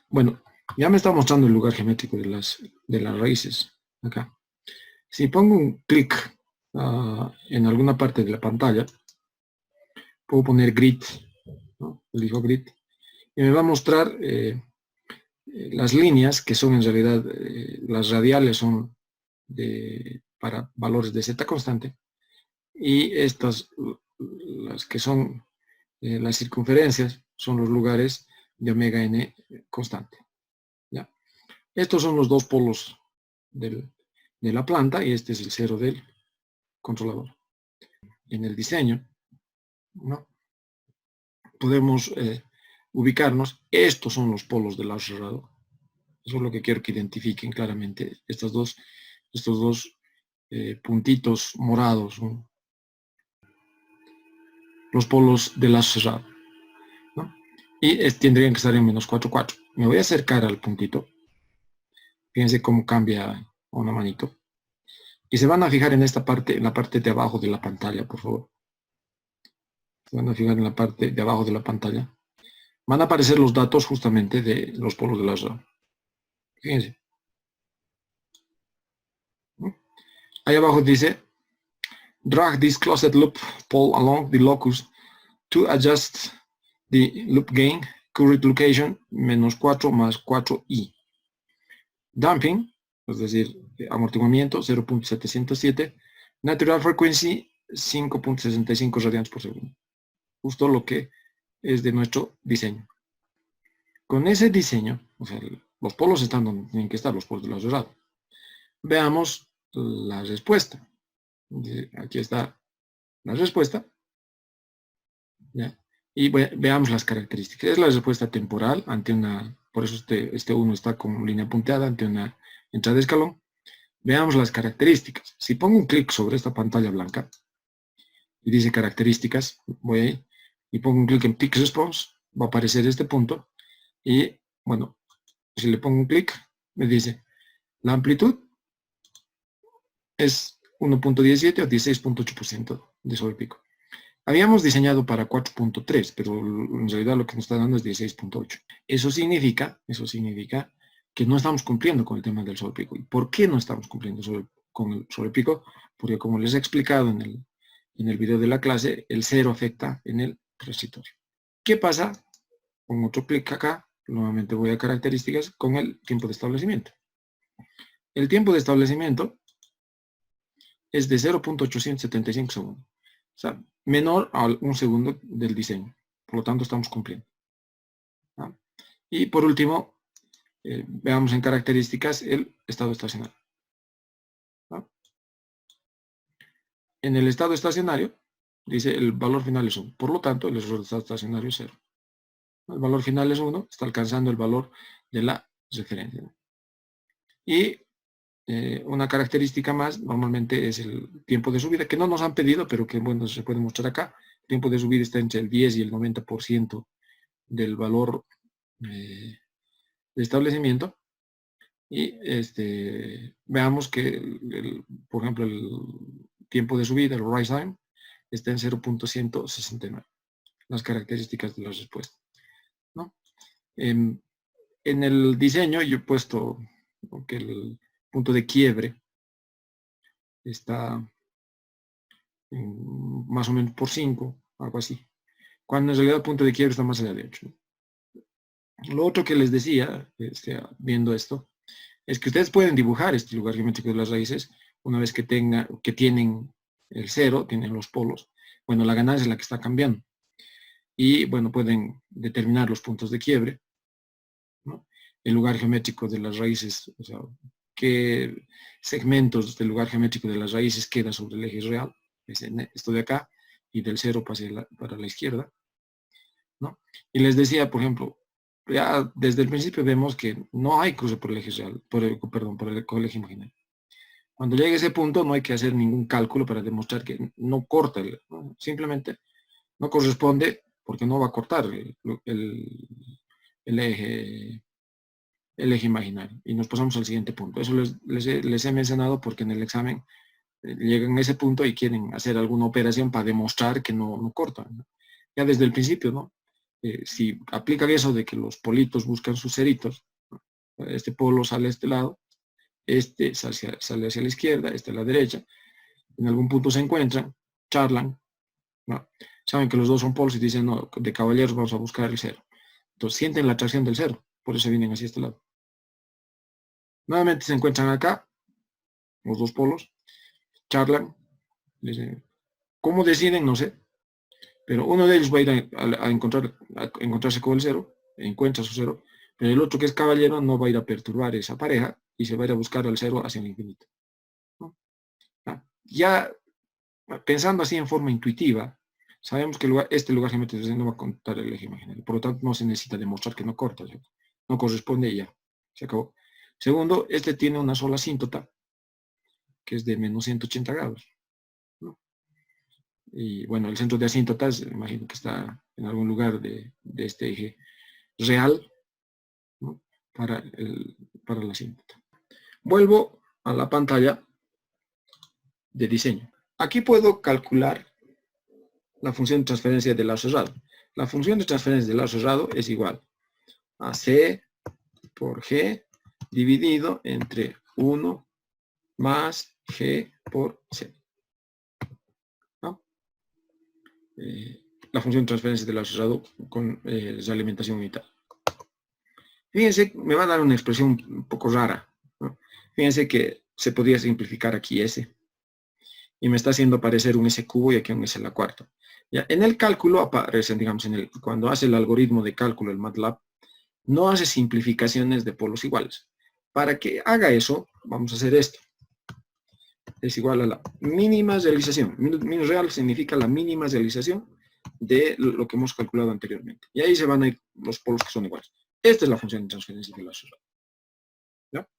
Bueno, ya me está mostrando el lugar geométrico de las raíces, acá. Si pongo un clic en alguna parte de la pantalla, puedo poner grid, ¿no? Elijo grid, y me va a mostrar las líneas, que son en realidad, las radiales son para valores de z constante, y estas, las que son las circunferencias, son los lugares de omega n constante. ¿Ya? Estos son los dos polos de la planta, y este es el cero del controlador. En el diseño, ¿no? Podemos ubicarnos, estos son los polos del lado cerrado. Eso es lo que quiero que identifiquen claramente. Estos dos puntitos morados son los polos del lazo cerrado, ¿no? Y tendrían que estar en menos 4, 4. Me voy a acercar al puntito. Fíjense cómo cambia una manito. Y se van a fijar en esta parte, en la parte de abajo de la pantalla, por favor. Se van a fijar en la parte de abajo de la pantalla. Van a aparecer los datos justamente de los polos del lazo. Fíjense. ¿No? Ahí abajo dice, drag this closed loop pole along the locus to adjust the loop gain, current location, menos 4 más 4i. Damping, es decir, amortiguamiento, 0.707. Natural frequency, 5.65 radianes por segundo. Justo lo que es de nuestro diseño. Con ese diseño, o sea, los polos están donde tienen que estar, los polos del lado cerrado. Veamos la respuesta. Aquí está la respuesta. ¿Ya? Y veamos las características. Es la respuesta temporal ante una, por eso este 1 está con línea punteada ante una entrada de escalón. Veamos las características. Si pongo un clic sobre esta pantalla blanca y dice características, voy ahí y pongo un clic en Peak Response, va a aparecer este punto y, bueno, si le pongo un clic, me dice la amplitud es 1.17 o 16.8% de sobrepico. Habíamos diseñado para 4.3, pero en realidad lo que nos está dando es 16.8. Eso significa que no estamos cumpliendo con el tema del sobrepico. ¿Y por qué no estamos cumpliendo con el sobrepico? Porque como les he explicado en el video de la clase, el cero afecta en el transitorio. ¿Qué pasa? Con otro clic acá, nuevamente voy a características, con el tiempo de establecimiento. El tiempo de establecimiento es de 0.875 segundos. O sea, menor a un segundo del diseño. Por lo tanto, estamos cumpliendo. ¿No? Y por último, veamos en características el estado estacionario. ¿No? En el estado estacionario, dice el valor final es 1. Por lo tanto, el error de estado estacionario es 0. El valor final es 1, está alcanzando el valor de la referencia. ¿No? Y una característica más, normalmente es el tiempo de subida, que no nos han pedido, pero que bueno, se puede mostrar acá. El tiempo de subida está entre el 10 y el 90% del valor de establecimiento. Y veamos que, por ejemplo, el tiempo de subida, el rise time, está en 0.169. Las características de la respuesta, ¿no? En el diseño yo he puesto que el punto de quiebre está más o menos por 5, algo así. Cuando en realidad el punto de quiebre está más allá de 8. Lo otro que les decía, viendo esto, es que ustedes pueden dibujar este lugar geométrico de las raíces una vez que tienen el 0, tienen los polos. Bueno, la ganancia es la que está cambiando. Y bueno, pueden determinar los puntos de quiebre, ¿no? El lugar geométrico de las raíces, o sea, qué segmentos del lugar geométrico de las raíces queda sobre el eje real, es esto de acá, y del 0 para la izquierda, ¿no? Y les decía, por ejemplo, ya desde el principio vemos que no hay cruce por el eje real, perdón, por el eje imaginario. Cuando llegue a ese punto no hay que hacer ningún cálculo para demostrar que no corta, ¿no? Simplemente no corresponde porque no va a cortar el eje imaginario. Y nos pasamos al siguiente punto. Eso les he mencionado porque en el examen llegan a ese punto y quieren hacer alguna operación para demostrar que no cortan, ¿no? Ya desde el principio, ¿no? Si aplican eso de que los politos buscan sus ceritos, ¿no? Este polo sale a este lado, este sale hacia la izquierda, este a la derecha, en algún punto se encuentran, charlan, ¿no? Saben que los dos son polos y dicen, no, de caballeros vamos a buscar el 0. Entonces sienten la atracción del 0, por eso vienen hacia este lado. Nuevamente se encuentran acá, los dos polos, charlan, dicen, ¿cómo deciden? No sé, pero uno de ellos va a ir a encontrarse con el 0, encuentra su 0, pero el otro que es caballero no va a ir a perturbar esa pareja y se va a ir a buscar al 0 hacia el infinito, ¿no? Ya pensando así en forma intuitiva, sabemos que este lugar geométrico no va a contar el eje imaginario, por lo tanto no se necesita demostrar que no corta, ¿sí? No corresponde y ya, se acabó. Segundo, este tiene una sola asíntota, que es de menos 180 grados, ¿no? Y bueno, el centro de asíntotas, imagino que está en algún lugar de este eje real, ¿no? para la asíntota. Vuelvo a la pantalla de diseño. Aquí puedo calcular la función de transferencia del lado cerrado. La función de transferencia del lado cerrado es igual a C por G dividido entre 1 más G por C, ¿no? La función de transferencia del lado cerrado con la alimentación unitada. Fíjense, me va a dar una expresión un poco rara, ¿no? Fíjense que se podría simplificar aquí S. Y me está haciendo aparecer un S cubo y aquí un S a la cuarta. Ya, en el cálculo aparece, digamos, cuando hace el algoritmo de cálculo, el MATLAB, no hace simplificaciones de polos iguales. Para que haga eso, vamos a hacer esto. Es igual a la mínima realización. Min real significa la mínima realización de lo que hemos calculado anteriormente. Y ahí se van a ir los polos que son iguales. Esta es la función de transferencia de la cerrada. ¿Ya?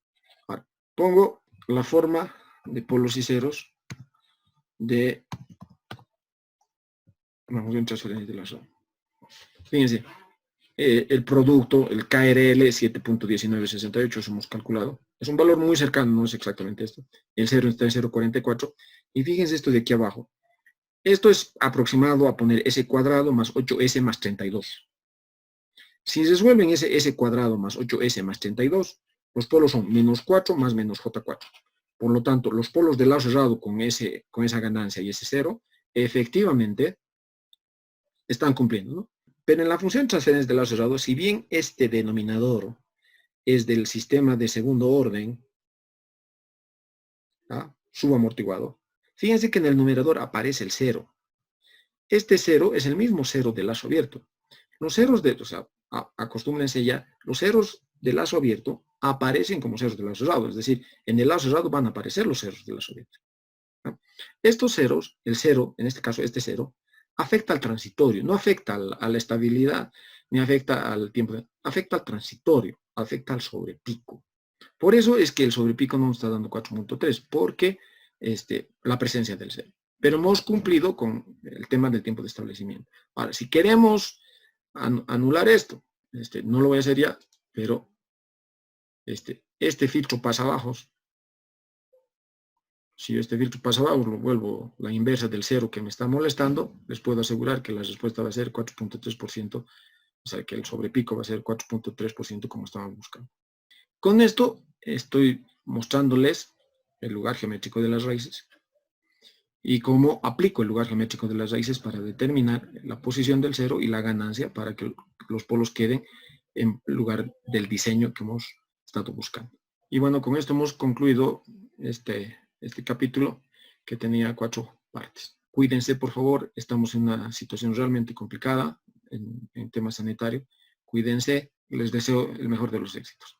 Ahora, pongo la forma de polos y ceros de la función de transferencia de la cerrada. Fíjense, el producto, el KRL 7.1968, eso hemos calculado. Es un valor muy cercano, no es exactamente esto. El 0 está en 0.44. Y fíjense esto de aquí abajo. Esto es aproximado a poner S cuadrado más 8S más 32. Si resuelven ese S cuadrado más 8S más 32, los polos son menos 4 más menos J4. Por lo tanto, los polos del lado cerrado con esa ganancia y ese 0, efectivamente, están cumpliendo, ¿no? Pero en la función de transferencia del lado cerrado, si bien este denominador es del sistema de segundo orden, ¿ah? Subamortiguado, fíjense que en el numerador aparece el 0. Este 0 es el mismo 0 del lazo abierto. Los ceros o sea, acostúmbrense ya, los ceros del lazo abierto aparecen como ceros del lazo cerrado, es decir, en el lazo cerrado van a aparecer los ceros del lazo abierto, ¿no? Estos ceros, el 0, en este caso este 0, afecta al transitorio, no afecta a la estabilidad, ni afecta al tiempo, afecta al transitorio, afecta al sobrepico. Por eso es que el sobrepico no nos está dando 4.3, porque la presencia del 0. Pero hemos cumplido con el tema del tiempo de establecimiento. Ahora, si queremos anular esto, no lo voy a hacer ya, pero este filtro pasabajos Si este filtro pasa abajo, lo vuelvo la inversa del 0 que me está molestando, les puedo asegurar que la respuesta va a ser 4.3%, o sea que el sobrepico va a ser 4.3% como estaban buscando. Con esto estoy mostrándoles el lugar geométrico de las raíces y cómo aplico el lugar geométrico de las raíces para determinar la posición del 0 y la ganancia para que los polos queden en lugar del diseño que hemos estado buscando. Y bueno, con esto hemos concluido este capítulo que tenía 4 partes. Cuídense, por favor, estamos en una situación realmente complicada en tema sanitario. Cuídense y les deseo el mejor de los éxitos.